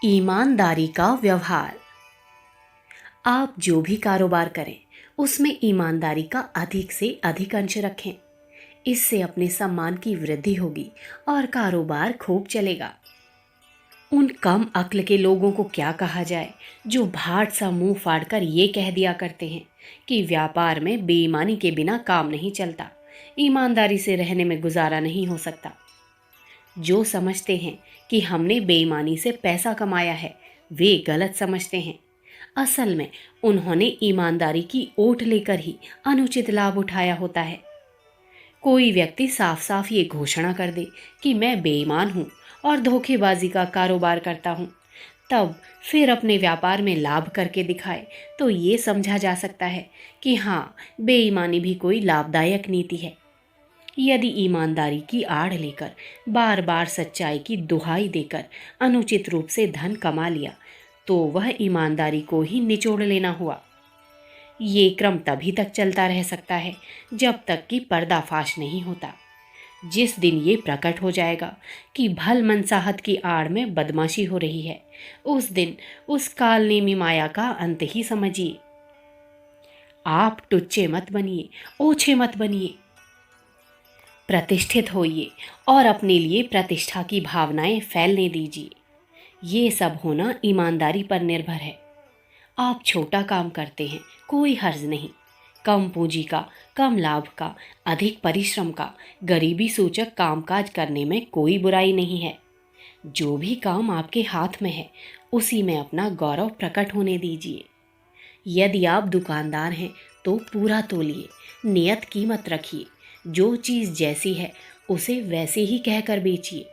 ईमानदारी का व्यवहार। आप जो भी कारोबार करें उसमें ईमानदारी का अधिक से अधिक अंश रखें। इससे अपने सम्मान की वृद्धि होगी और कारोबार खूब चलेगा। उन कम अक्ल के लोगों को क्या कहा जाए जो भाट सा मुंह फाड़कर ये कह दिया करते हैं कि व्यापार में बेईमानी के बिना काम नहीं चलता, ईमानदारी से रहने में गुजारा नहीं हो सकता। जो समझते हैं कि हमने बेईमानी से पैसा कमाया है, वे गलत समझते हैं। असल में उन्होंने ईमानदारी की ओट लेकर ही अनुचित लाभ उठाया होता है। कोई व्यक्ति साफ साफ ये घोषणा कर दे कि मैं बेईमान हूँ और धोखेबाजी का कारोबार करता हूँ, तब फिर अपने व्यापार में लाभ करके दिखाए, तो ये समझा जा सकता है कि हाँ, बेईमानी भी कोई लाभदायक नीति है। यदि ईमानदारी की आड़ लेकर बार बार सच्चाई की दुहाई देकर अनुचित रूप से धन कमा लिया, तो वह ईमानदारी को ही निचोड़ लेना हुआ। ये क्रम तभी तक चलता रह सकता है जब तक कि पर्दाफाश नहीं होता। जिस दिन ये प्रकट हो जाएगा कि भल मनसाहत की आड़ में बदमाशी हो रही है, उस दिन उस कालनेमी माया का अंत ही समझिए। आप टुच्चे मत बनिए, ओछे मत बनिए, प्रतिष्ठित होइए और अपने लिए प्रतिष्ठा की भावनाएं फैलने दीजिए। ये सब होना ईमानदारी पर निर्भर है। आप छोटा काम करते हैं, कोई हर्ज नहीं। कम पूंजी का, कम लाभ का, अधिक परिश्रम का, गरीबी सूचक कामकाज करने में कोई बुराई नहीं है। जो भी काम आपके हाथ में है, उसी में अपना गौरव प्रकट होने दीजिए। यदि आप दुकानदार हैं तो पूरा तोलिए, नियत कीमत रखिए। जो चीज़ जैसी है उसे वैसे ही कहकर बेचिए।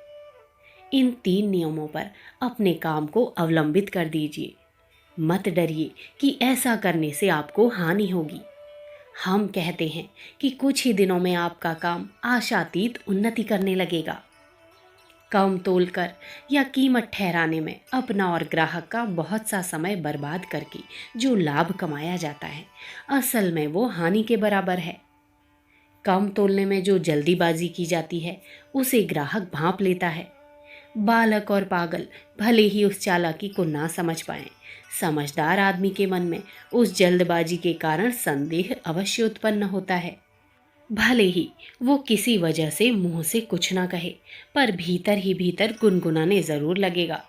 इन 3 नियमों पर अपने काम को अवलंबित कर दीजिए। मत डरिए कि ऐसा करने से आपको हानि होगी। हम कहते हैं कि कुछ ही दिनों में आपका काम आशातीत उन्नति करने लगेगा। कम तोलकर या कीमत ठहराने में अपना और ग्राहक का बहुत सा समय बर्बाद करके जो लाभ कमाया जाता है, असल में वो हानि के बराबर है। कम तोलने में जो जल्दीबाजी की जाती है, उसे ग्राहक भांप लेता है। बालक और पागल भले ही उस चालाकी को ना समझ पाएं, समझदार आदमी के मन में उस जल्दबाजी के कारण संदेह अवश्य उत्पन्न होता है। भले ही वो किसी वजह से मुंह से कुछ ना कहे, पर भीतर ही भीतर गुनगुनाने जरूर लगेगा।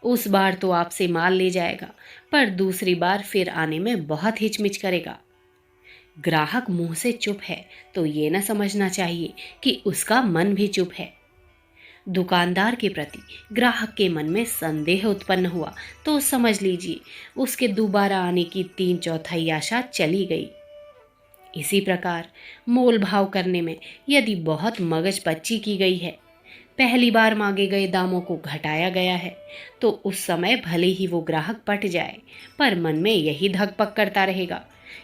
उस बार तो आपसे माल ले जाएगा, पर दूसरी बार फिर आने में बहुत हिचमिच करेगा। ग्राहक मुंह से चुप है तो ये न समझना चाहिए कि उसका मन भी चुप है। दुकानदार के प्रति ग्राहक के मन में संदेह उत्पन्न हुआ तो समझ लीजिए उसके दोबारा आने की 3/4 आशा चली गई। इसी प्रकार मोल भाव करने में यदि बहुत मगजपच्ची की गई है, पहली बार मांगे गए दामों को घटाया गया है, तो उस समय भले ही वो ग्राहक पट जाए, पर मन में यही धकपक करता रहेगा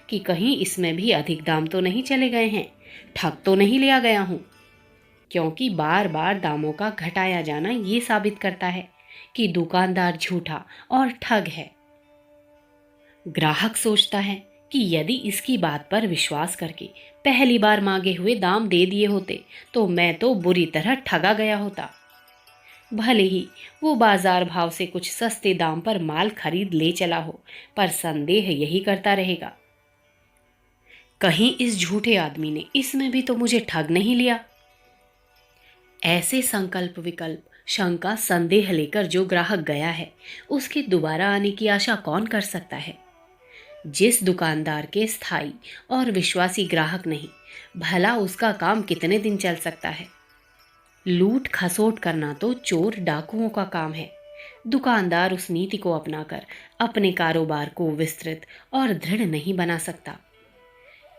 कि कहीं इसमें भी अधिक दाम तो नहीं चले गए हैं, ठग तो नहीं लिया गया हूँ। क्योंकि बार बार दामों का घटाया जाना ये साबित करता है कि दुकानदार झूठा और ठग है। ग्राहक सोचता है कि यदि इसकी बात पर विश्वास करके पहली बार मांगे हुए दाम दे दिए होते तो मैं तो बुरी तरह ठगा गया होता। भले ही वो बाजार भाव से कुछ सस्ते दाम पर माल खरीद ले चला हो, पर संदेह यही करता रहेगा, कहीं इस झूठे आदमी ने इसमें भी तो मुझे ठग नहीं लिया। ऐसे संकल्प विकल्प, शंका, संदेह लेकर जो ग्राहक गया है, उसके दोबारा आने की आशा कौन कर सकता है। जिस दुकानदार के स्थायी और विश्वासी ग्राहक नहीं, भला उसका काम कितने दिन चल सकता है। लूट खसोट करना तो चोर डाकुओं का काम है। दुकानदार उस नीति को अपनाकर अपने कारोबार को विस्तृत और दृढ़ नहीं बना सकता।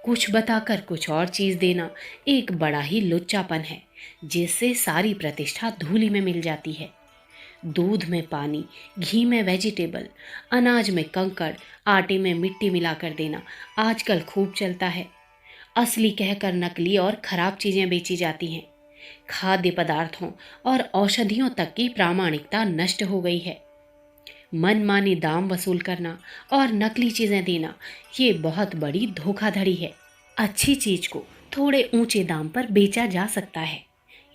कुछ बताकर कुछ और चीज देना एक बड़ा ही लुच्चापन है, जिससे सारी प्रतिष्ठा धूलि में मिल जाती है। दूध में पानी, घी में वेजिटेबल, अनाज में कंकड़, आटे में मिट्टी मिलाकर देना आजकल खूब चलता है। असली कहकर नकली और खराब चीजें बेची जाती हैं। खाद्य पदार्थों और औषधियों तक की प्रामाणिकता नष्ट हो गई है। मनमानी दाम वसूल करना और नकली चीजें देना, ये बहुत बड़ी धोखाधड़ी है। अच्छी चीज को थोड़े ऊंचे दाम पर बेचा जा सकता है।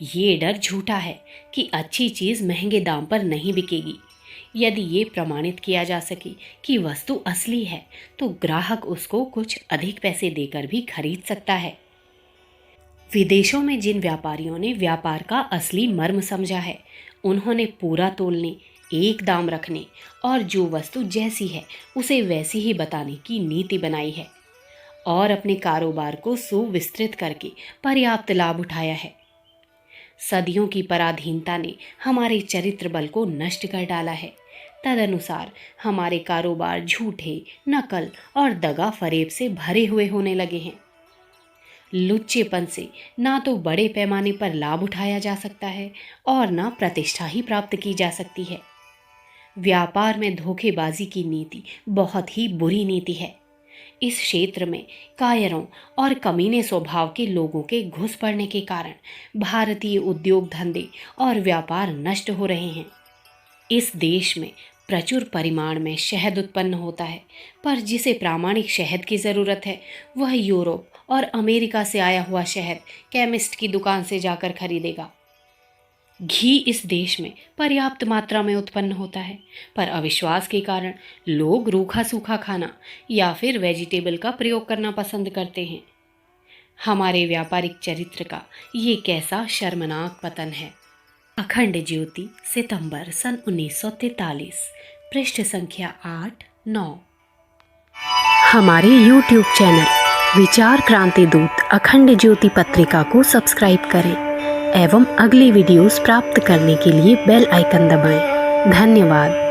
ये डर झूठा है कि अच्छी चीज महंगे दाम पर नहीं बिकेगी। यदि ये प्रमाणित किया जा सके कि वस्तु असली है तो ग्राहक उसको कुछ अधिक पैसे देकर भी खरीद सकता है। विदेशों में जिन व्यापारियों ने व्यापार का असली मर्म समझा है, उन्होंने पूरा तोलने, एक दाम रखने और जो वस्तु जैसी है उसे वैसी ही बताने की नीति बनाई है और अपने कारोबार को सुविस्तृत करके पर्याप्त लाभ उठाया है। सदियों की पराधीनता ने हमारे चरित्र बल को नष्ट कर डाला है। तदनुसार हमारे कारोबार झूठे, नकल और दगा फरेब से भरे हुए होने लगे हैं। लुच्चेपन से ना तो बड़े पैमाने पर लाभ उठाया जा सकता है और ना प्रतिष्ठा ही प्राप्त की जा सकती है। व्यापार में धोखेबाजी की नीति बहुत ही बुरी नीति है। इस क्षेत्र में कायरों और कमीने स्वभाव के लोगों के घुस पड़ने के कारण भारतीय उद्योग धंधे और व्यापार नष्ट हो रहे हैं। इस देश में प्रचुर परिमाण में शहद उत्पन्न होता है, पर जिसे प्रामाणिक शहद की ज़रूरत है वह यूरोप और अमेरिका से आया हुआ शहद केमिस्ट की दुकान से जाकर खरीदेगा। घी इस देश में पर्याप्त मात्रा में उत्पन्न होता है, पर अविश्वास के कारण लोग रूखा सूखा खाना या फिर वेजिटेबल का प्रयोग करना पसंद करते हैं। हमारे व्यापारिक चरित्र का ये कैसा शर्मनाक पतन है। अखंड ज्योति, सितंबर सन 1943, पृष्ठ संख्या 8-9। हमारे YouTube चैनल विचार क्रांति दूत अखंड ज्योति पत्रिका को सब्सक्राइब करें एवं अगली वीडियोस प्राप्त करने के लिए बेल आइकन दबाएं। धन्यवाद।